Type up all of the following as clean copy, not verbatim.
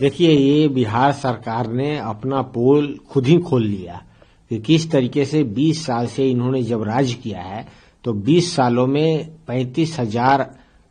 देखिए, ये बिहार सरकार ने अपना पोल खुद ही खोल लिया कि किस तरीके से 20 साल से इन्होंने जब राज किया है तो 20 सालों में 35,000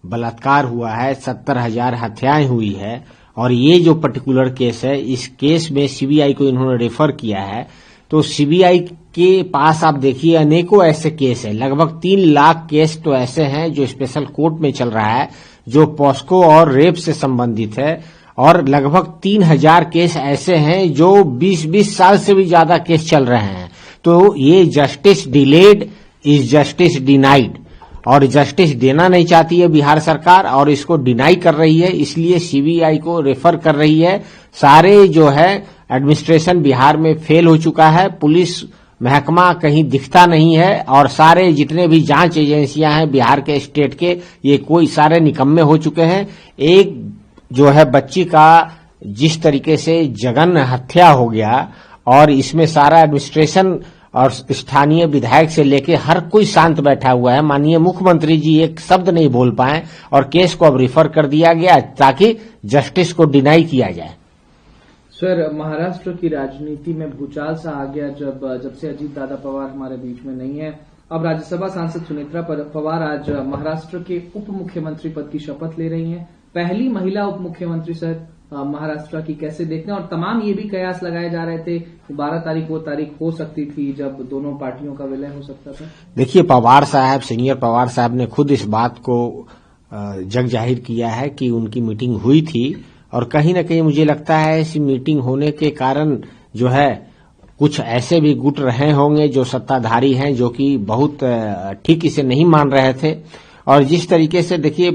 बलात्कार हुआ है, 70,000 हत्याएं हुई है। और ये जो पर्टिकुलर केस है, इस केस में सीबीआई को इन्होंने रेफर किया है। तो सीबीआई के पास आप देखिए अनेकों ऐसे केस है, लगभग 3 लाख केस तो ऐसे हैं जो स्पेशल कोर्ट में चल रहा है, जो पॉस्को और रेप से संबंधित है। और लगभग 3,000 केस ऐसे हैं जो 20-20 साल से भी ज्यादा केस चल रहे हैं। तो ये justice delayed is justice denied, और जस्टिस देना नहीं चाहती है बिहार सरकार और इसको डिनाई कर रही है, इसलिए सीबीआई को रेफर कर रही है। सारे जो है एडमिनिस्ट्रेशन बिहार में फेल हो चुका है, पुलिस महकमा कहीं दिखता नहीं है, और सारे जितने भी जांच एजेंसियां हैं बिहार के स्टेट के, ये कोई सारे निकम्मे हो चुके हैं। एक जो है बच्ची का जिस तरीके से जघन्य हत्या हो गया, और इसमें सारा एडमिनिस्ट्रेशन और स्थानीय विधायक से लेके हर कोई शांत बैठा हुआ है। माननीय मुख्यमंत्री जी एक शब्द नहीं बोल पाए और केस को अब रिफर कर दिया गया ताकि जस्टिस को डिनाई किया जाए। सर, महाराष्ट्र की राजनीति में भूचाल सा आ गया जब से अजीत दादा पवार हमारे बीच में नहीं है। अब राज्यसभा सांसद सुनेत्रा पवार आज महाराष्ट्र के उप मुख्यमंत्री पद की शपथ ले रही हैं। पहली महिला उप मुख्यमंत्री सर महाराष्ट्र की कैसे देखते हैं? और तमाम ये भी कयास लगाए जा रहे थे कि 12 तारीख वो तारीख हो सकती थी जब दोनों पार्टियों का विलय हो सकता था। देखिए, पवार साहब, सीनियर पवार साहब ने खुद इस बात को जग जाहिर किया है कि उनकी मीटिंग हुई थी, और कहीं न कहीं मुझे लगता है इस मीटिंग होने के कारण जो है कुछ ऐसे भी गुट रहे होंगे जो सत्ताधारी हैं, जो कि बहुत ठीक इसे नहीं मान रहे थे। और जिस तरीके से देखिए,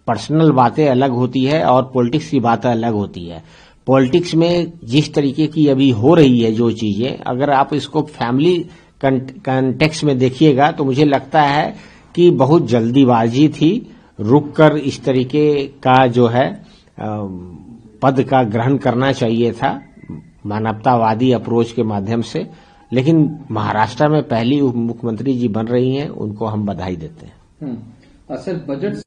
पर्सनल बातें अलग होती है और पॉलिटिक्स की बातें अलग होती है। पॉलिटिक्स में जिस तरीके की अभी हो रही है जो चीजें, अगर आप इसको फैमिली कंटेक्स्ट में देखिएगा तो मुझे लगता है कि बहुत जल्दीबाजी थी, रुककर इस तरीके का जो है पद का ग्रहण करना चाहिए था मानवतावादी अप्रोच के माध्यम से। लेकिन महाराष्ट्र में पहली उप मुख्यमंत्री जी बन रही हैं, उनको हम बधाई देते हैं। सर, बजट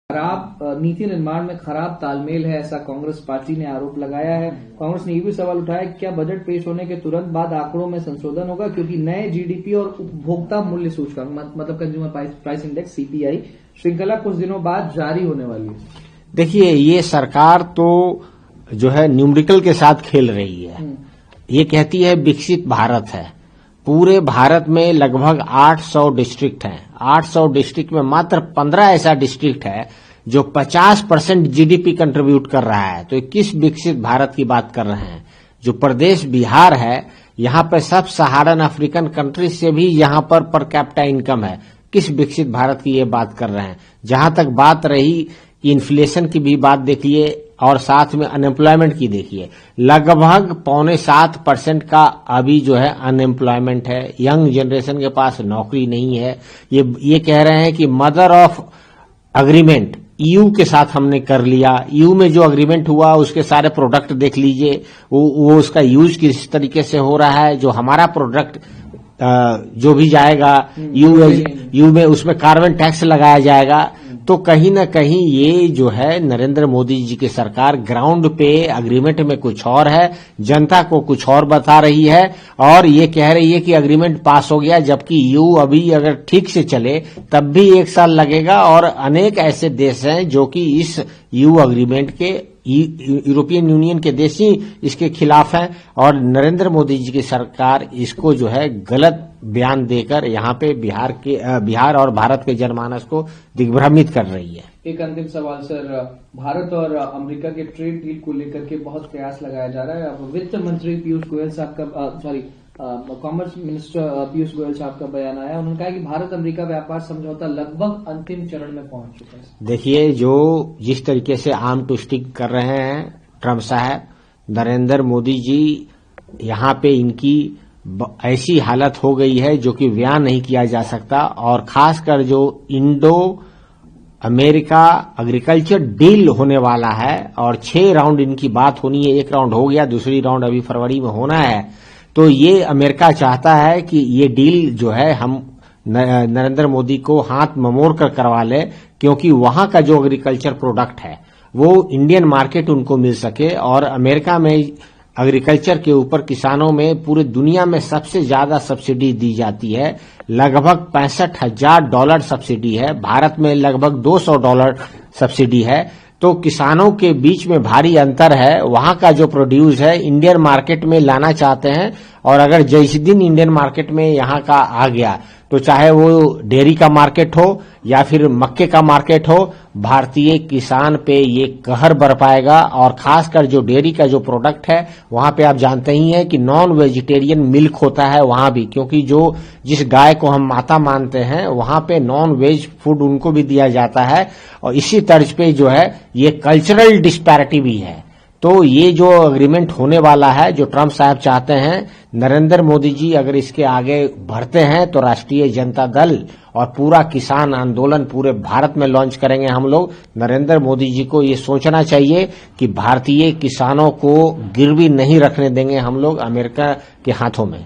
खराब नीति निर्माण में खराब तालमेल है, ऐसा कांग्रेस पार्टी ने आरोप लगाया है। कांग्रेस ने ये भी सवाल उठाया कि क्या बजट पेश होने के तुरंत बाद आंकड़ों में संशोधन होगा, क्योंकि नए जीडीपी और उपभोक्ता मूल्य सूचकांक मतलब कंज्यूमर प्राइस इंडेक्स सीपीआई श्रृंखला कुछ दिनों बाद जारी होने वाली है। देखिए, ये सरकार तो जो है न्यूमेरिकल के साथ खेल रही है। ये कहती है विकसित भारत है। पूरे भारत में लगभग 800 डिस्ट्रिक्ट हैं। 800 डिस्ट्रिक्ट में मात्र 15 ऐसा डिस्ट्रिक्ट है जो 50% जीडीपी कंट्रीब्यूट कर रहा है। तो किस विकसित भारत की बात कर रहे हैं? जो प्रदेश बिहार है, यहाँ पर सब सहारन अफ्रीकन कंट्रीज से भी यहाँ पर कैपिटा इनकम है। किस विकसित भारत की ये बात कर रहे हैं? जहां तक बात रही इन्फ्लेशन की भी बात देखिए, और साथ में अनएम्प्लॉयमेंट की देखिए, लगभग 6.25% का अभी जो है अनएम्प्लॉयमेंट है। यंग जनरेशन के पास नौकरी नहीं है। ये कह रहे हैं कि मदर ऑफ अग्रीमेंट ईयू के साथ हमने कर लिया। ईयू में जो अग्रीमेंट हुआ उसके सारे प्रोडक्ट देख लीजिए, वो उसका यूज किस तरीके से हो रहा है। जो हमारा प्रोडक्ट जो भी जाएगा ईयू में, उसमें कार्बन टैक्स लगाया जाएगा। तो कहीं न कहीं ये जो है नरेंद्र मोदी जी की सरकार ग्राउंड पे अग्रीमेंट में कुछ और है, जनता को कुछ और बता रही है, और ये कह रही है कि अग्रीमेंट पास हो गया, जबकि ईयू अभी अगर ठीक से चले तब भी 1 साल लगेगा। और अनेक ऐसे देश हैं जो कि इस ईयू अग्रीमेंट के, यूरोपियन यूनियन के देश ही इसके खिलाफ हैं, और नरेंद्र मोदी जी की सरकार इसको जो है गलत बयान देकर यहाँ पे बिहार और भारत के जनमानस को दिग्भ्रमित कर रही है। एक अंतिम सवाल सर, भारत और अमेरिका के ट्रेड डील को लेकर के बहुत प्रयास लगाया जा रहा है। अब वित्त मंत्री पीयूष गोयल साहब का कॉमर्स मिनिस्टर पीयूष गोयल साहब का बयान आया। उन्होंने कहा कि भारत अमेरिका व्यापार समझौता लगभग अंतिम चरण में पहुंच चुका है। देखिए, जो जिस तरीके से आर्म ट्विस्टिंग कर रहे हैं ट्रम्प साहब, नरेंद्र मोदी जी, यहाँ पे इनकी ऐसी हालत हो गई है जो कि बयान नहीं किया जा सकता। और खासकर जो इंडो अमेरिका एग्रीकल्चर डील होने वाला है, और 6 राउंड इनकी बात होनी है। 1 राउंड हो गया, दूसरी राउंड अभी फरवरी में होना है। तो ये अमेरिका चाहता है कि ये डील जो है हम नरेंद्र मोदी को हाथ ममोड़ कर करवा ले, क्योंकि वहां का जो एग्रीकल्चर प्रोडक्ट है वो इंडियन मार्केट उनको मिल सके। और अमेरिका में एग्रीकल्चर के ऊपर किसानों में पूरे दुनिया में सबसे ज्यादा सब्सिडी दी जाती है, लगभग $65,000 सब्सिडी है। भारत में लगभग $200 सब्सिडी है। तो किसानों के बीच में भारी अंतर है। वहां का जो प्रोड्यूस है इंडियन मार्केट में लाना चाहते हैं, और अगर जिस दिन इंडियन मार्केट में यहां का आ गया तो चाहे वो डेयरी का मार्केट हो या फिर मक्के का मार्केट हो, भारतीय किसान पे ये कहर बरपाएगा। और खासकर जो डेयरी का जो प्रोडक्ट है वहां पे आप जानते ही हैं कि नॉन वेजिटेरियन मिल्क होता है वहां भी, क्योंकि जो जिस गाय को हम माता मानते हैं वहां पे नॉन वेज फूड उनको भी दिया जाता है। और इसी तर्ज पे जो है ये कल्चरल डिस्पैरिटी भी है। तो ये जो एग्रीमेंट होने वाला है, जो ट्रम्प साहब चाहते हैं, नरेंद्र मोदी जी अगर इसके आगे बढ़ते हैं तो राष्ट्रीय जनता दल और पूरा किसान आंदोलन पूरे भारत में लॉन्च करेंगे हम लोग। नरेंद्र मोदी जी को ये सोचना चाहिए कि भारतीय किसानों को गिरवी नहीं रखने देंगे हम लोग अमेरिका के हाथों में।